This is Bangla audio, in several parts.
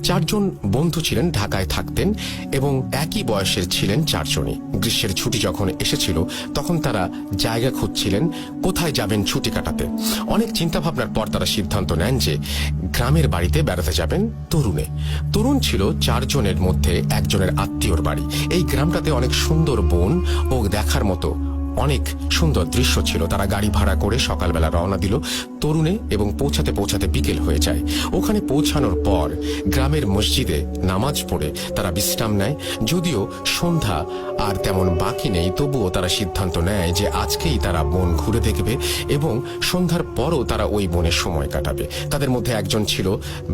চারজন বন্ধু ছিলেন, ঢাকায় থাকতেন এবং একই বয়সের ছিলেন চারজনই। গ্রীষ্মের ছুটি যখন এসেছিল তখন তারা জায়গা খুঁজছিলেন কোথায় যাবেন ছুটি কাটাতে। অনেক চিন্তা ভাবনার পর তারা সিদ্ধান্ত নেন যে গ্রামের বাড়িতে বেড়াতে যাবেন তরুণে। তরুণ ছিল চারজনের মধ্যে একজনের আত্মীয়র বাড়ি। এই গ্রামটাতে অনেক সুন্দর বন ও দেখার মতো অনেক সুন্দর দৃশ্য ছিল। তারা গাড়ি ভাড়া করে সকালবেলা রওনা দিল তরুণে এবং পৌঁছাতে পৌঁছাতে বিকেল হয়ে যায়। ওখানে পৌঁছানোর পর গ্রামের মসজিদে নামাজ পড়ে তারা বিশ্রাম নেয়। যদিও সন্ধ্যা আর তেমন বাকি নেই, তবুও তারা সিদ্ধান্ত নেয় যে আজকেই তারা বন ঘুরে দেখবে এবং সন্ধ্যার পরও তারা ওই বনে সময় কাটাবে। তাদের মধ্যে একজন ছিল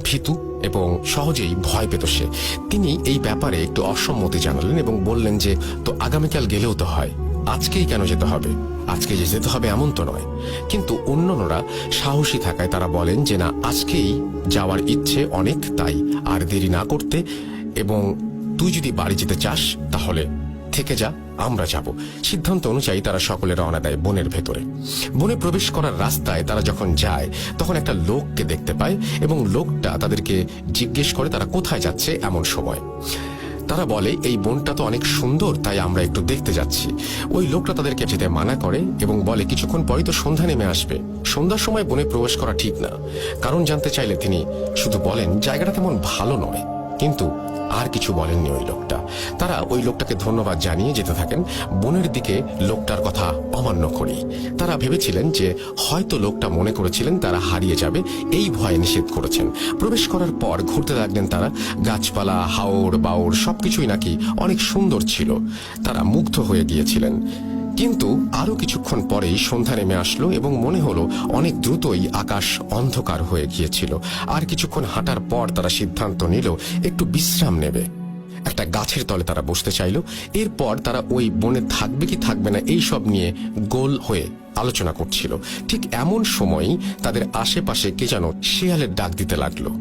ভীতু এবং সহজেই ভয় পেত সে। তিনি এই ব্যাপারে একটু অসম্মতি জানালেন এবং বললেন যে তো আগামীকাল গেলেও তো হয়, আজকেই কেন যেতে হবে? আজকে যে যেতে হবে এমন তো নয়। কিন্তু অন্যরা সাহসী থাকায় তারা বলেন যে না, আজকেই যাওয়ার ইচ্ছে অনেক, তাই আর দেরি না করতে, এবং তুই যদি বাড়ি যেতে চাস তাহলে থেকে যা, আমরা যাব। সিদ্ধান্ত অনুযায়ী তারা সকলে রওনা দেয় বনের ভেতরে। বনে প্রবেশ করার রাস্তায় তারা যখন যায় তখন একটা লোককে দেখতে পায় এবং লোকটা তাদেরকে জিজ্ঞেস করে তারা কোথায় যাচ্ছে এমন সময়। তারা বলে এই বনটা তো অনেক সুন্দর, তাই আমরা একটু দেখতে যাচ্ছি। ওই লোকটা তাদেরকে যেতে মানা করে এবং বলে কিছুক্ষণ পরই তো সন্ধ্যা নেমে আসবে, সন্ধ্যার সময় বনে প্রবেশ করা ঠিক না। কারণ জানতে চাইলে তিনি শুধু বলেন জায়গাটা তেমন ভালো নয়, কিন্তু আর কিছু বলেননি ওই লোকটা। তারা ওই লোকটাকে ধন্যবাদ জানিয়ে যেতে থাকেন বনের দিকে। লোকটার কথা অমান্য করি। তারা ভেবেছিলেন যে হয়তো লোকটা মনে করেছিলেন তারা হারিয়ে যাবে, এই ভয়ে নিষেধ করেছেন। প্রবেশ করার পর ঘুরতে লাগলেন তারা। গাছপালা, হাওর বাওর সবকিছুই নাকি অনেক সুন্দর ছিল। তারা মুগ্ধ হয়ে গিয়েছিলেন। কিন্তু আরো কিছুক্ষণ পরেই সন্ধ্যা নেমে আসলো এবং মনে হলো অনেক দ্রুতই আকাশ অন্ধকার হয়ে গিয়েছিল। আর কিছুক্ষণ হাঁটার পর তারা সিদ্ধান্ত নিল একটু বিশ্রাম নেবে। একটা গাছের তলে তারা বসতে চাইল। এরপর তারা ওই বনে থাকবে কি থাকবে না এই সব নিয়ে গোল হয়ে আলোচনা করছিল। ঠিক এমন সময়ই তাদের আশেপাশে কে যেন শেয়ালের ডাক দিতে লাগলো।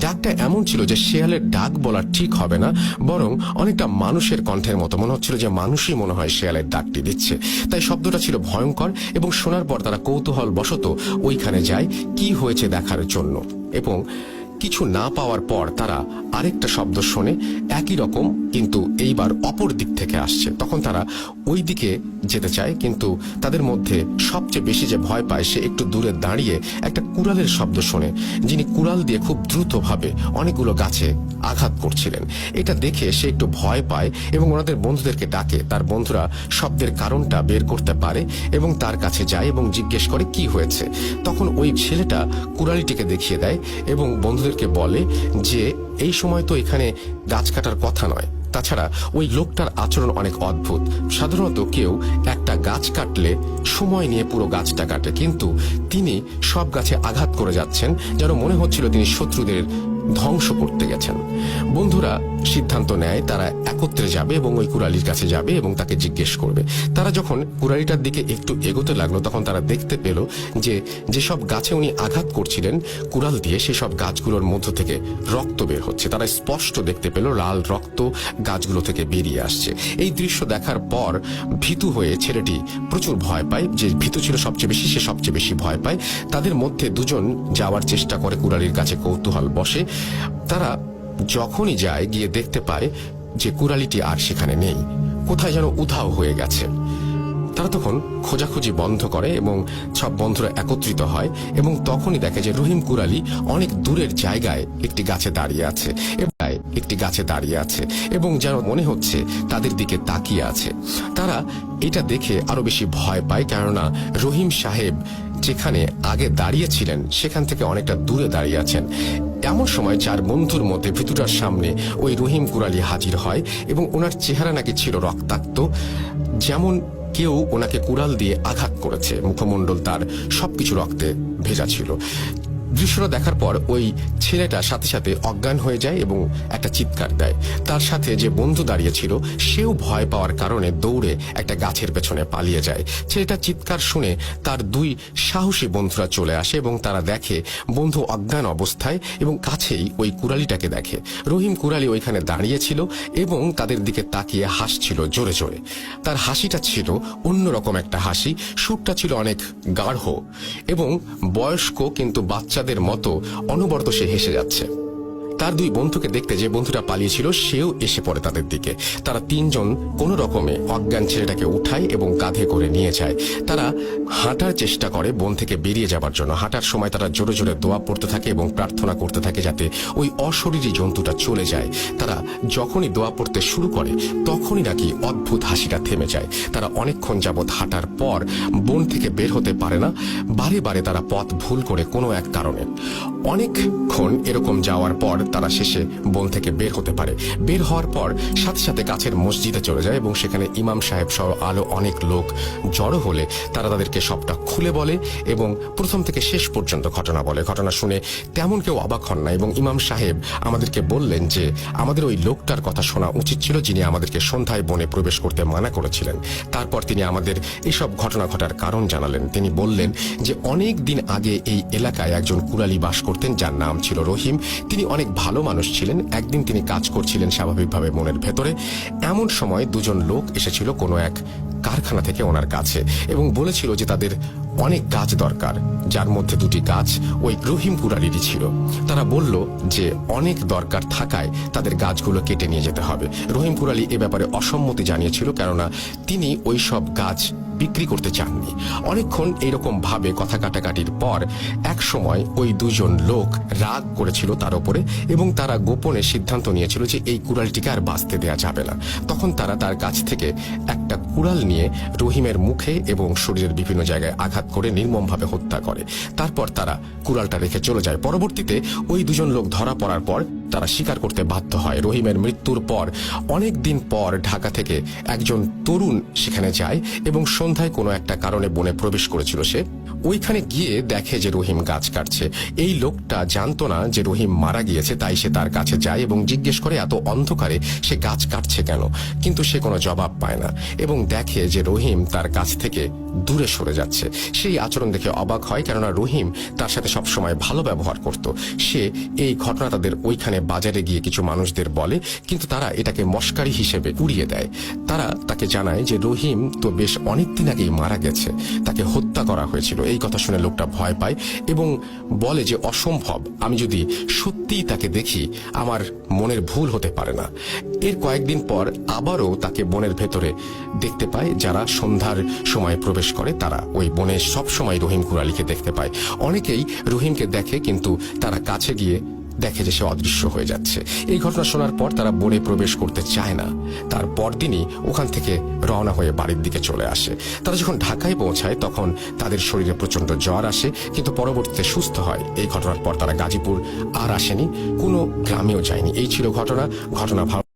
ডাকটা এমন ছিল যে শেয়ালের ডাক বলা ঠিক হবে না, বরং অনেকটা মানুষের কণ্ঠের মতো মনে হচ্ছিল যে মানুষই মনে হয় শেয়ালের ডাকটি দিচ্ছে। তাই শব্দটা ছিল ভয়ঙ্কর এবং শোনার পর তারা কৌতূহল বশত ওইখানে যায় কি হয়েছে দেখার জন্য। এবং কিছু না পাওয়ার পর তারা আরেকটা শব্দ শোনে, একই রকম কিন্তু এইবার অপর দিক থেকে আসছে। তখন তারা ওই দিকে যেতে চায়, কিন্তু তাদের মধ্যে সবচেয়ে বেশি যে ভয় পায় সে একটু দূরে দাঁড়িয়ে একটা কুড়ালের শব্দ শোনে, যিনি কুড়াল দিয়ে খুব দ্রুতভাবে অনেকগুলো গাছে আঘাত করছিলেন। এটা দেখে সে একটু ভয় পায় এবং ওনাদের বন্ধুদেরকে ডাকে। তার বন্ধুরা শব্দের কারণটা বের করতে পারে এবং তার কাছে যায় এবং জিজ্ঞেস করে কি হয়েছে। তখন ওই ছেলেটা কুড়ালিটিকে দেখিয়ে দেয় এবং বন্ধুদেরকে বলে যে এই সময় তো এখানে গাছ কাটার কথা নয়। তাছাড়া ওই লোকটার আচরণ অনেক অদ্ভুত। সাধারণত কেউ একটা গাছ কাটলে সময় নিয়ে পুরো গাছটা কাটে, কিন্তু তিনি সব গাছে আঘাত করে যাচ্ছেন, যেন মনে হচ্ছিল তিনি শত্রুদের ধ্বংস করতে গেছেন। বন্ধুরা সিদ্ধান্ত নেয় তারা একত্রে যাবে এবং ওই কুড়ালির কাছে যাবে এবং তাকে জিজ্ঞেস করবে। তারা যখন কুড়ালিটার দিকে একটু এগোতে লাগলো তখন তারা দেখতে পেল যে যেসব গাছে উনি আঘাত করছিলেন কুড়াল দিয়ে, সেসব গাছগুলোর মধ্য থেকে রক্ত বের হচ্ছে। তারা স্পষ্ট দেখতে পেল লাল রক্ত গাছগুলো থেকে বেরিয়ে আসছে। এই দৃশ্য দেখার পর ভীতু হয়ে ছেলেটি প্রচুর ভয় পায়। যে ভীতু ছিল সবচেয়ে বেশি, সে সবচেয়ে বেশি ভয় পায়। তাদের মধ্যে দুজন যাওয়ার চেষ্টা করে কুড়ালির কাছে, কৌতূহল বসে। তারা যখনই যায় গিয়ে দেখতে পায় যে কুড়ালিটি আর সেখানে নেই, কোথায় যেন উধাও হয়ে গেছে। তারা তখন খোঁজাখুঁজি বন্ধ করে এবং সব বন্ধুরা একত্রিত হয় এবং তখনই দেখে যে রহিম কুড়ালি অনেক দূরের জায়গায় একটি গাছে দাঁড়িয়ে আছে এবং যেন মনে হচ্ছে তাদের দিকে তাকিয়ে আছে। তারা এটা দেখে আরো বেশি ভয় পায়, কেননা রহিম সাহেব যেখানে আগে দাঁড়িয়েছিলেন সেখান থেকে অনেকটা দূরে দাঁড়িয়ে আছেন। এমন সময় চার বন্ধুর মধ্যে ভিতুটার সামনে ওই রহিম কুড়ালি হাজির হয় এবং ওনার চেহারা নাকি ছিল রক্তাক্ত, যেমন কেউ ওনাকে কুড়াল দিয়ে আঘাত করেছে। মুখমণ্ডল তার সবকিছু রক্তে ভেজা ছিল। দৃশ্যটা দেখার পর ওই ছেলেটা সাথে সাথে অজ্ঞান হয়ে যায় এবং একটা চিৎকার দেয়। তার সাথে যে বন্ধু দাঁড়িয়ে ছিল সেও ভয় পাওয়ার কারণে দৌড়ে একটা গাছের পেছনে পালিয়ে যায়। ছেলেটা চিৎকার শুনে তার দুই সাহসী বন্ধুরা চলে আসে এবং তারা দেখে বন্ধু অজ্ঞান অবস্থায় এবং কাছেই ওই কুড়ালিটাকে দেখে। রহিম কুড়ালি ওইখানে দাঁড়িয়েছিল এবং তাদের দিকে তাকিয়ে হাসছিল জোরে জোরে। তার হাসিটা ছিল অন্যরকম একটা হাসি, সুরটা ছিল অনেক গাঢ় এবং বয়স্ক কিন্তু বাচ্চাদের মতো অনবরত সে হেসে যাচ্ছে। তার দুই বন্ধুকে দেখতে যে বন্ধুটা পালিয়েছিল সেও এসে পড়ে তাদের দিকে। তারা তিনজন কোনো রকমে অজ্ঞান ছেলেটাকে উঠায় এবং কাঁধে করে নিয়ে যায়। তারা হাঁটার চেষ্টা করে বন থেকে বেরিয়ে যাবার জন্য। হাঁটার সময় তারা জোরে জোরে দোয়া পড়তে থাকে এবং প্রার্থনা করতে থাকে যাতে ওই অশরীরী জন্তুটা চলে যায়। তারা যখনই দোয়া পড়তে শুরু করে তখনই নাকি অদ্ভুত হাসিটা থেমে যায়। তারা অনেকক্ষণ যাবৎ হাঁটার পর বন থেকে বের হতে পারে না। বারে বারে তারা পথ ভুল করে কোনো এক কারণে। অনেকক্ষণ এরকম যাওয়ার পর তারা শেষে বন থেকে বের হতে পারে। বের হওয়ার পর সাথে সাথে কাছের মসজিদে চলে যায় এবং সেখানে ইমাম সাহেব সহ আলো অনেক লোক জড়ো হলে তারা তাদেরকে সবটা খুলে বলে এবং প্রথম থেকে শেষ পর্যন্ত ঘটনা বলে। ঘটনা শুনে তেমন কেউ অবাক হন না এবং ইমাম সাহেব আমাদেরকে বললেন যে আমাদের ওই লোকটার কথা শোনা উচিত ছিল যিনি আমাদেরকে সন্ধ্যায় বনে প্রবেশ করতে মানা করেছিলেন। তারপর তিনি আমাদের এসব ঘটনা ঘটার কারণ জানালেন। তিনি বললেন যে অনেক দিন আগে এই এলাকায় একজন কুড়ালি বাস করতেন যার নাম ছিল রহিম। তিনি অনেক ভালো মানুষ ছিলেন। একদিন তিনি কাজ করছিলেন স্বাভাবিকভাবে মনের ভেতরে। এমন সময় দুজন লোক এসেছিল কোনো এক কারখানা থেকে ওনার কাছে এবং বলেছিল যে তাদের অনেক গাছ দরকার, যার মধ্যে দুটি গাছ ওই রহিম কুড়ালিরই ছিল। তারা বলল যে অনেক দরকার থাকায় তাদের গাছগুলো কেটে নিয়ে যেতে হবে। রহিম কুড়ালি এ ব্যাপারে অসম্মতি জানিয়েছিল, কেননা তিনি ওই সব গাছ বিক্রি করতে চাননি। অনেকক্ষণ এইরকম ভাবে কথা কাটাকাটির পর এক সময় ওই দুজন লোক রাগ করেছিল তার উপরে এবং তারা গোপনে সিদ্ধান্ত নিয়েছিল যে এই কুড়ালটিকে আর বাঁচতে দেয়া যাবে না। তখন তারা তার কাছ থেকে একটা কুড়াল নিয়ে রহিমের মুখে এবং শরীরের বিভিন্ন জায়গায় আঘাত করে নির্মমভাবে হত্যা করে। তারপর তারা কুড়ালটা রেখে চলে যায়। পরবর্তীতে ওই দুজন লোক ধরা পড়ার পর তারা স্বীকার করতে বাধ্য হয়। রহিমের মৃত্যুর পর অনেক দিন পর ঢাকা থেকে একজন তরুণ সেখানে যায় এবং সন্ধ্যায় কোনো একটা কারণে বনে প্রবেশ করেছিল। সে ওইখানে গিয়ে দেখে যে রহিম গাছ কাটছে। এই লোকটা জানতো না যে রহিম মারা গিয়েছে, তাই সে তার কাছে যায় এবং জিজ্ঞেস করে এত অন্ধকারে সে গাছ কাটছে কেন। কিন্তু সে কোনো জবাব পায় না এবং দেখে যে রহিম তার কাছ থেকে দূরে সরে যাচ্ছে। সেই আচরণ দেখে অবাক হয়, কেননা রহিম তার সাথে সবসময় ভালো ব্যবহার করত। সে এই ঘটনা তাদের ওইখানে বাজারে গিয়ে কিছু মানুষদের বলে, কিন্তু তারা এটাকে মশকারি হিসেবে উড়িয়ে দেয়। তারা তাকে জানায় যে রহিম তো বেশ অনেকদিন আগেই মারা গেছে, তাকে হত্যা করা হয়েছিল। এই কথা শুনে লোকটা ভয় পায় এবং বলে যে অসম্ভব, আমি যদি সত্যিই তাকে দেখি আমার মনের ভুল হতে পারে না। এর কয়েকদিন পর আবারও তাকে বনের ভেতরে দেখতে পায়। যারা সন্ধ্যার সময় প্রবেশ করে তারা ওই বনে সবসময় রহিম কুড়ালিকে দেখতে পায়। অনেকেই রহিমকে দেখে, কিন্তু তারা কাছে গিয়ে দেখে যে সে অদৃশ্য হয়ে যাচ্ছে। এই ঘটনা শোনার পর তারা বনে প্রবেশ করতে চায় না। তার পরদিনই ওখান থেকে রওনা হয়ে বাড়ির দিকে চলে আসে। তারা যখন ঢাকায় পৌঁছায় তখন তাদের শরীরে প্রচন্ড জ্বর আসে, কিন্তু পরবর্তীতে সুস্থ হয়। এই ঘটনার পর তারা গাজীপুর আর আসেনি, কোনো গ্রামেও যায়নি। এই ছিল ঘটনা।